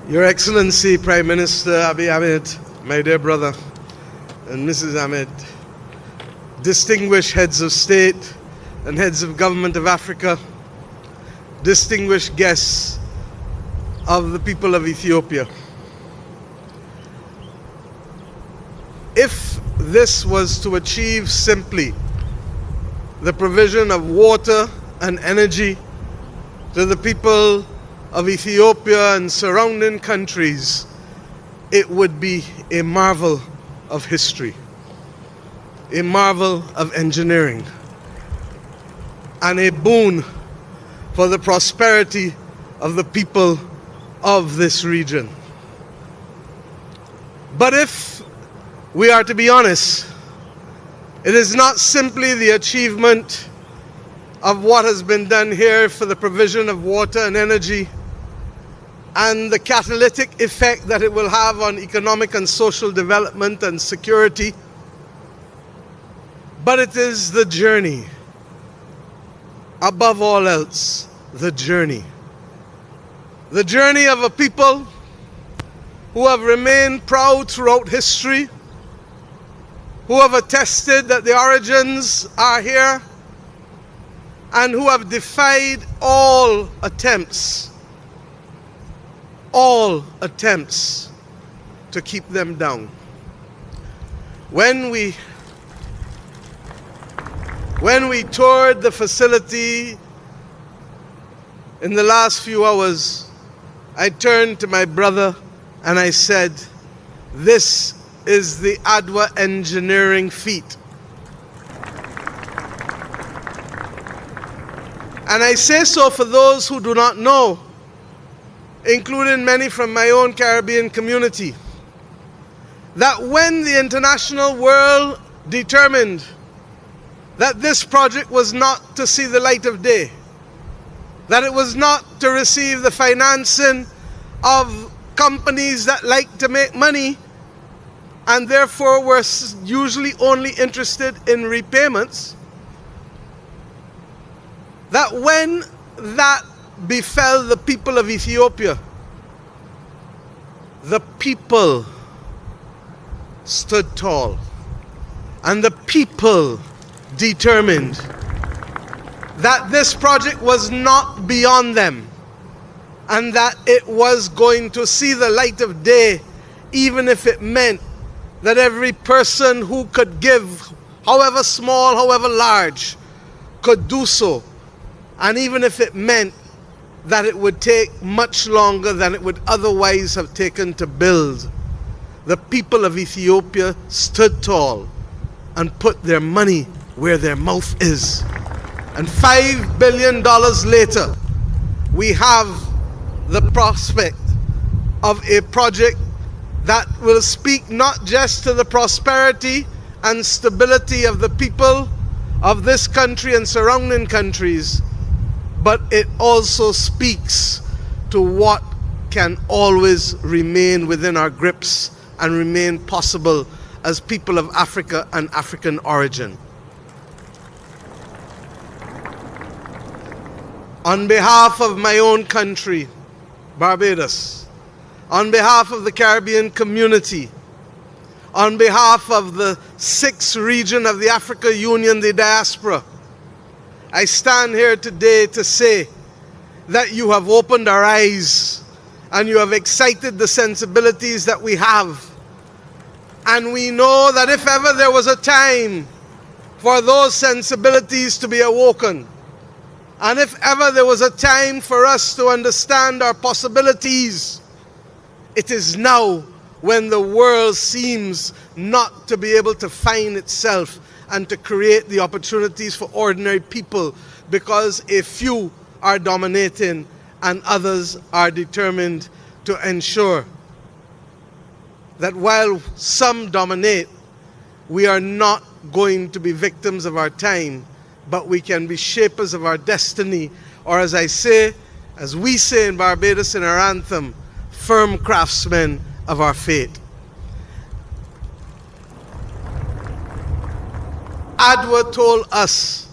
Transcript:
Your Excellency, Prime Minister Abiy Ahmed, my dear brother, and Mrs. Ahmed, distinguished heads of state and heads of government of Africa, distinguished guests of the people of Ethiopia. If this was to achieve simply the provision of water and energy to the people of Ethiopia and surrounding countries, it would be a marvel of history, a marvel of engineering, and a boon for the prosperity of the people of this region. But if we are to be honest, it is not simply the achievement of what has been done here for the provision of water and energy and the catalytic effect that it will have on economic and social development and security, but it is the journey. Above all else, the journey. The journey of a people who have remained proud throughout history, who have attested that the origins are here, and who have defied all attempts to keep them down. When we toured the facility in the last few hours, I turned to my brother and I said, "This is the Adwa engineering feat." And I say so for those who do not know, including many from my own Caribbean community, that when the international world determined that this project was not to see the light of day, that it was not to receive the financing of companies that like to make money and therefore were usually only interested in repayments, that when that befell the people of Ethiopia, the people stood tall, and the people determined that this project was not beyond them, and that it was going to see the light of day, even if it meant that every person who could give, however small, however large, could do so, and even if it meant that it would take much longer than it would otherwise have taken to build. The people of Ethiopia stood tall and put their money where their mouth is. And $5 billion later, we have the prospect of a project that will speak not just to the prosperity and stability of the people of this country and surrounding countries, but it also speaks to what can always remain within our grips and remain possible as people of Africa and African origin. On behalf of my own country, Barbados, on behalf of the Caribbean community, on behalf of the 6th region of the Africa Union, the diaspora, I stand here today to say that you have opened our eyes and you have excited the sensibilities that we have. And we know that if ever there was a time for those sensibilities to be awoken, and if ever there was a time for us to understand our possibilities, it is now, when the world seems not to be able to find itself and to create the opportunities for ordinary people, because a few are dominating and others are determined to ensure that while some dominate, we are not going to be victims of our time, but we can be shapers of our destiny, or as I say, as we say in Barbados in our anthem, firm craftsmen of our fate. Adwa told us